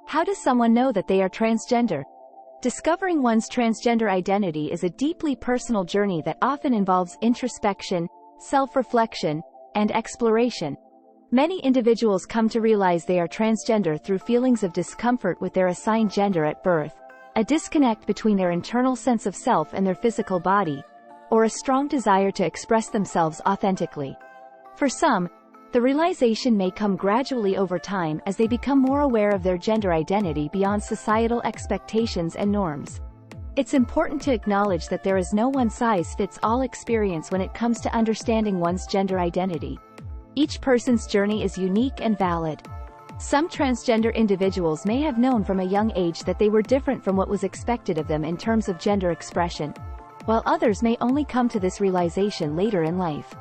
How does someone know that they are transgender? Discovering one's transgender identity is a deeply personal journey that often involves introspection, self-reflection, and exploration. Many individuals come to realize they are transgender through feelings of discomfort with their assigned gender at birth, a disconnect between their internal sense of self and their physical body, or a strong desire to express themselves authentically. For some, the realization may come gradually over time as they become more aware of their gender identity beyond societal expectations and norms. It's important to acknowledge that there is no one-size-fits-all experience when it comes to understanding one's gender identity. Each person's journey is unique and valid. Some transgender individuals may have known from a young age that they were different from what was expected of them in terms of gender expression, while others may only come to this realization later in life.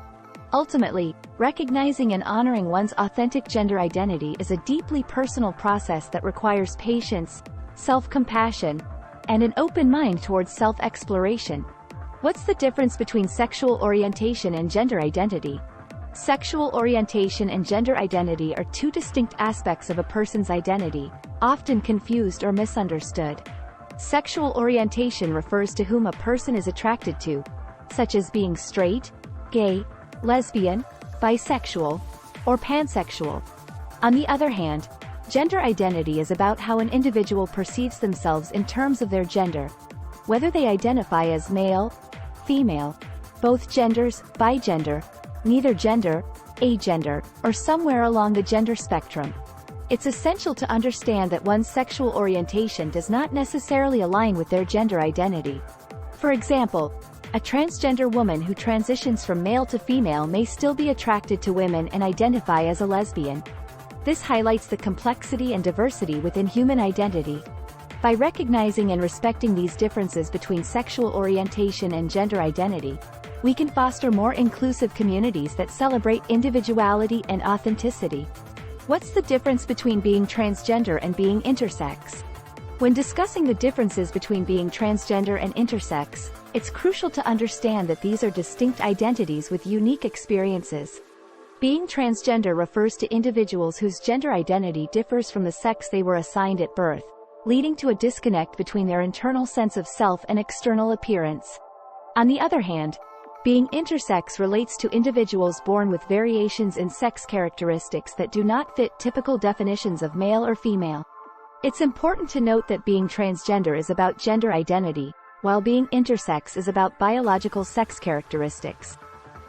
Ultimately, recognizing and honoring one's authentic gender identity is a deeply personal process that requires patience, self-compassion, and an open mind towards self-exploration. What's the difference between sexual orientation and gender identity? Sexual orientation and gender identity are two distinct aspects of a person's identity, often confused or misunderstood. Sexual orientation refers to whom a person is attracted to, such as being straight, gay, lesbian, bisexual, or pansexual. On the other hand, gender identity is about how an individual perceives themselves in terms of their gender, whether they identify as male, female, both genders, bigender, neither gender, agender, or somewhere along the gender spectrum. It's essential to understand that one's sexual orientation does not necessarily align with their gender identity. For example, a transgender woman who transitions from male to female may still be attracted to women and identify as a lesbian. This highlights the complexity and diversity within human identity. By recognizing and respecting these differences between sexual orientation and gender identity, we can foster more inclusive communities that celebrate individuality and authenticity. What's the difference between being transgender and being intersex? When discussing the differences between being transgender and intersex, it's crucial to understand that these are distinct identities with unique experiences. Being transgender refers to individuals whose gender identity differs from the sex they were assigned at birth, leading to a disconnect between their internal sense of self and external appearance. On the other hand, being intersex relates to individuals born with variations in sex characteristics that do not fit typical definitions of male or female. It's important to note that being transgender is about gender identity, while being intersex is about biological sex characteristics.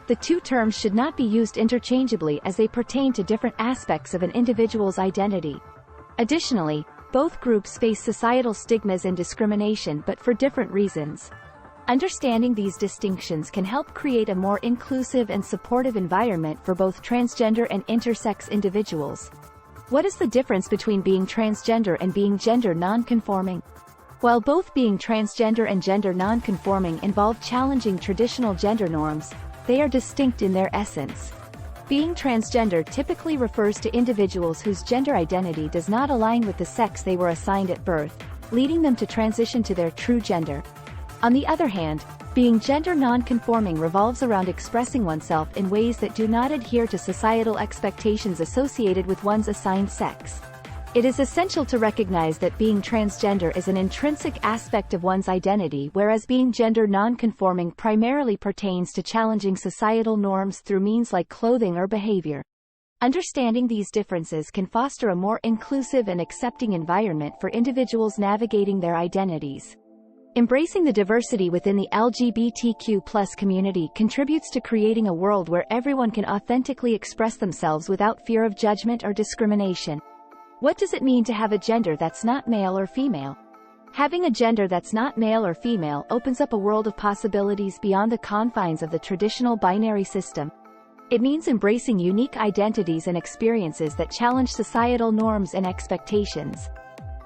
The two terms should not be used interchangeably as they pertain to different aspects of an individual's identity. Additionally, both groups face societal stigmas and discrimination, but for different reasons. Understanding these distinctions can help create a more inclusive and supportive environment for both transgender and intersex individuals. What is the difference between being transgender and being gender non-conforming? While both being transgender and gender non-conforming involve challenging traditional gender norms, they are distinct in their essence. Being transgender typically refers to individuals whose gender identity does not align with the sex they were assigned at birth, leading them to transition to their true gender. On the other hand, being gender non-conforming revolves around expressing oneself in ways that do not adhere to societal expectations associated with one's assigned sex. It is essential to recognize that being transgender is an intrinsic aspect of one's identity, whereas being gender non-conforming primarily pertains to challenging societal norms through means like clothing or behavior. Understanding these differences can foster a more inclusive and accepting environment for individuals navigating their identities. Embracing the diversity within the LGBTQ+ community contributes to creating a world where everyone can authentically express themselves without fear of judgment or discrimination. What does it mean to have a gender that's not male or female? Having a gender that's not male or female opens up a world of possibilities beyond the confines of the traditional binary system. It means embracing unique identities and experiences that challenge societal norms and expectations.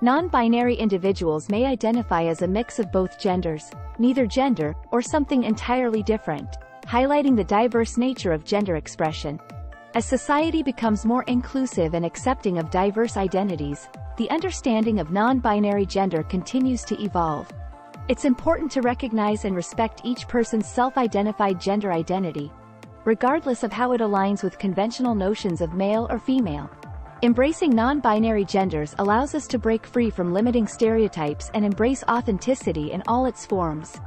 Non-binary individuals may identify as a mix of both genders, neither gender, or something entirely different, highlighting the diverse nature of gender expression. As society becomes more inclusive and accepting of diverse identities, the understanding of non-binary gender continues to evolve. It's important to recognize and respect each person's self-identified gender identity, regardless of how it aligns with conventional notions of male or female. Embracing non-binary genders allows us to break free from limiting stereotypes and embrace authenticity in all its forms.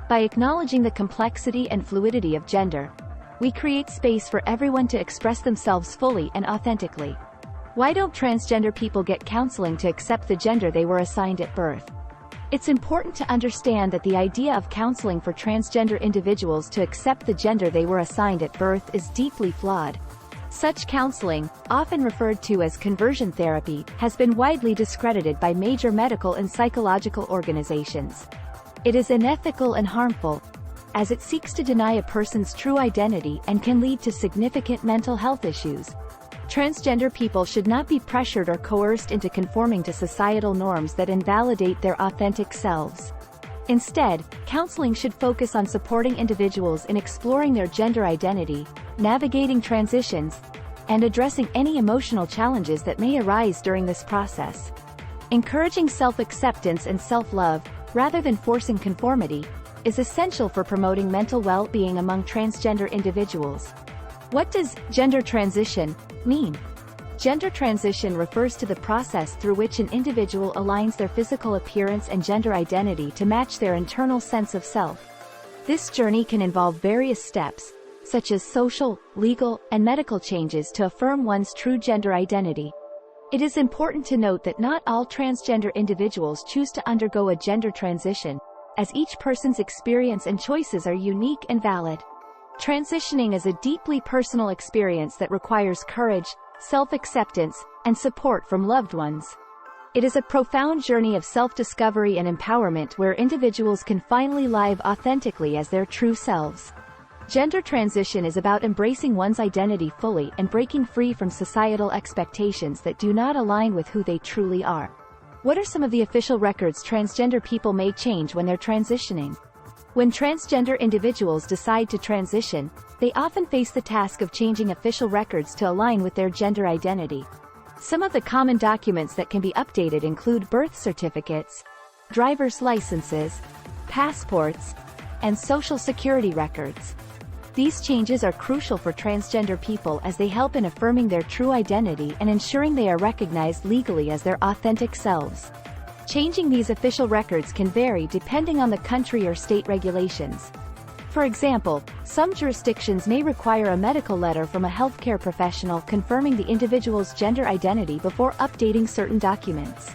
By acknowledging the complexity and fluidity of gender, we create space for everyone to express themselves fully and authentically. Why don't transgender people get counseling to accept the gender they were assigned at birth? It's important to understand that the idea of counseling for transgender individuals to accept the gender they were assigned at birth is deeply flawed. Such counseling, often referred to as conversion therapy, has been widely discredited by major medical and psychological organizations. It is unethical and harmful, as it seeks to deny a person's true identity and can lead to significant mental health issues. Transgender people should not be pressured or coerced into conforming to societal norms that invalidate their authentic selves. Instead, counseling should focus on supporting individuals in exploring their gender identity, navigating transitions, and addressing any emotional challenges that may arise during this process. Encouraging self-acceptance and self-love, rather than forcing conformity, is essential for promoting mental well-being among transgender individuals. What does gender transition mean? Gender transition refers to the process through which an individual aligns their physical appearance and gender identity to match their internal sense of self. This journey can involve various steps, such as social, legal, and medical changes to affirm one's true gender identity. It is important to note that not all transgender individuals choose to undergo a gender transition, as each person's experience and choices are unique and valid. Transitioning is a deeply personal experience that requires courage, self-acceptance, and support from loved ones. It is a profound journey of self-discovery and empowerment where individuals can finally live authentically as their true selves. Gender transition is about embracing one's identity fully and breaking free from societal expectations that do not align with who they truly are. What are some of the official records transgender people may change when they're transitioning? When transgender individuals decide to transition, they often face the task of changing official records to align with their gender identity. Some of the common documents that can be updated include birth certificates, driver's licenses, passports, and social security records. These changes are crucial for transgender people as they help in affirming their true identity and ensuring they are recognized legally as their authentic selves. Changing these official records can vary depending on the country or state regulations. For example, some jurisdictions may require a medical letter from a healthcare professional confirming the individual's gender identity before updating certain documents.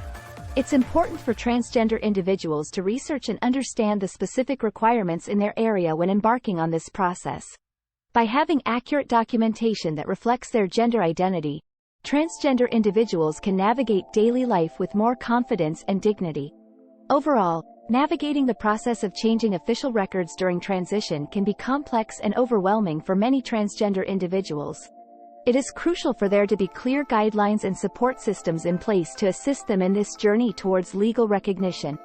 It's important for transgender individuals to research and understand the specific requirements in their area when embarking on this process. By having accurate documentation that reflects their gender identity, transgender individuals can navigate daily life with more confidence and dignity. Overall, navigating the process of changing official records during transition can be complex and overwhelming for many transgender individuals. It is crucial for there to be clear guidelines and support systems in place to assist them in this journey towards legal recognition.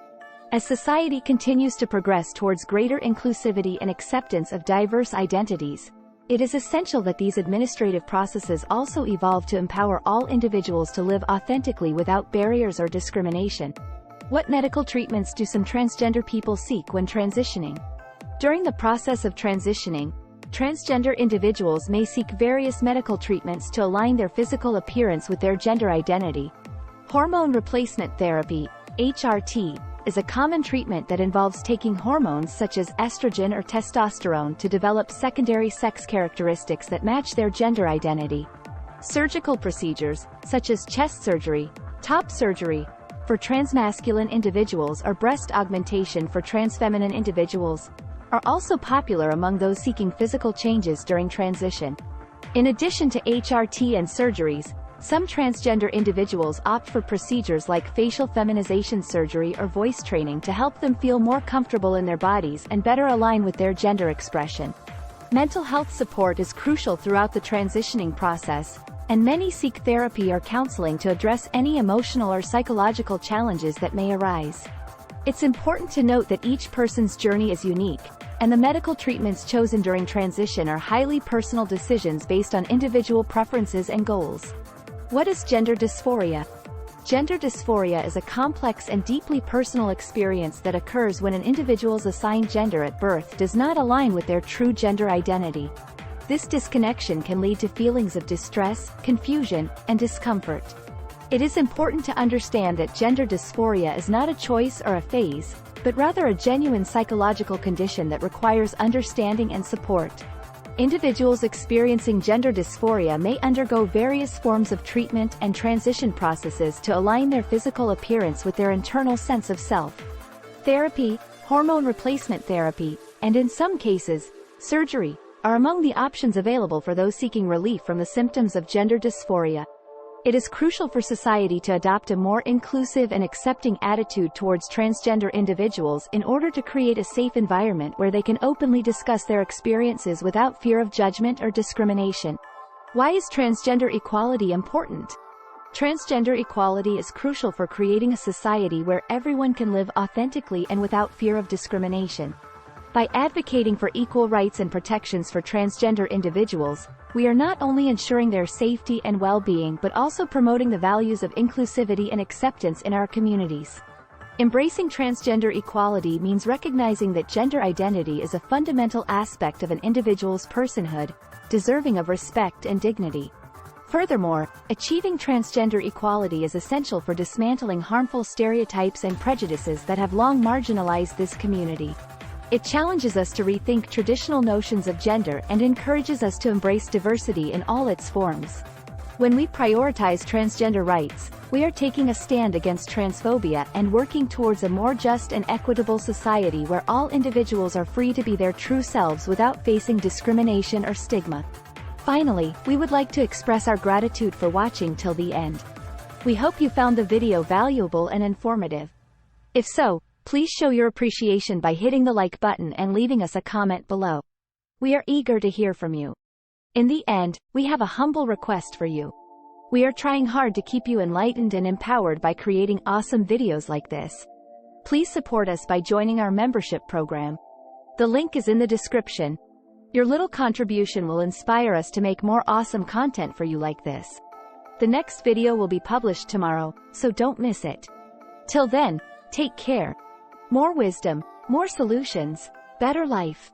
As society continues to progress towards greater inclusivity and acceptance of diverse identities, it is essential that these administrative processes also evolve to empower all individuals to live authentically without barriers or discrimination. What medical treatments do some transgender people seek when transitioning? During the process of transitioning, transgender individuals may seek various medical treatments to align their physical appearance with their gender identity. Hormone replacement therapy, HRT, is a common treatment that involves taking hormones such as estrogen or testosterone to develop secondary sex characteristics that match their gender identity. Surgical procedures, such as chest surgery, top surgery, for transmasculine individuals or breast augmentation for transfeminine individuals, are also popular among those seeking physical changes during transition. In addition to HRT and surgeries, some transgender individuals opt for procedures like facial feminization surgery or voice training to help them feel more comfortable in their bodies and better align with their gender expression. Mental health support is crucial throughout the transitioning process, and many seek therapy or counseling to address any emotional or psychological challenges that may arise. It's important to note that each person's journey is unique, and the medical treatments chosen during transition are highly personal decisions based on individual preferences and goals. What is gender dysphoria? Gender dysphoria is a complex and deeply personal experience that occurs when an individual's assigned gender at birth does not align with their true gender identity. this disconnection can lead to feelings of distress, confusion, and discomfort. It is important to understand that gender dysphoria is not a choice or a phase, but rather a genuine psychological condition that requires understanding and support. Individuals experiencing gender dysphoria may undergo various forms of treatment and transition processes to align their physical appearance with their internal sense of self. Therapy, hormone replacement therapy, and in some cases, surgery, are among the options available for those seeking relief from the symptoms of gender dysphoria. It is crucial for society to adopt a more inclusive and accepting attitude towards transgender individuals in order to create a safe environment where they can openly discuss their experiences without fear of judgment or discrimination. Why is transgender equality important? Transgender equality is crucial for creating a society where everyone can live authentically and without fear of discrimination. By advocating for equal rights and protections for transgender individuals, we are not only ensuring their safety and well-being but also promoting the values of inclusivity and acceptance in our communities. Embracing transgender equality means recognizing that gender identity is a fundamental aspect of an individual's personhood, deserving of respect and dignity. Furthermore, achieving transgender equality is essential for dismantling harmful stereotypes and prejudices that have long marginalized this community. It challenges us to rethink traditional notions of gender and encourages us to embrace diversity in all its forms. When we prioritize transgender rights, we are taking a stand against transphobia and working towards a more just and equitable society where all individuals are free to be their true selves without facing discrimination or stigma. Finally, we would like to express our gratitude for watching till the end. We hope you found the video valuable and informative. If so, please show your appreciation by hitting the like button and leaving us a comment below. We are eager to hear from you. In the end, we have a humble request for you. We are trying hard to keep you enlightened and empowered by creating awesome videos like this. Please support us by joining our membership program. The link is in the description. Your little contribution will inspire us to make more awesome content for you like this. The next video will be published tomorrow, so don't miss it. Till then, take care. More wisdom, more solutions, better life.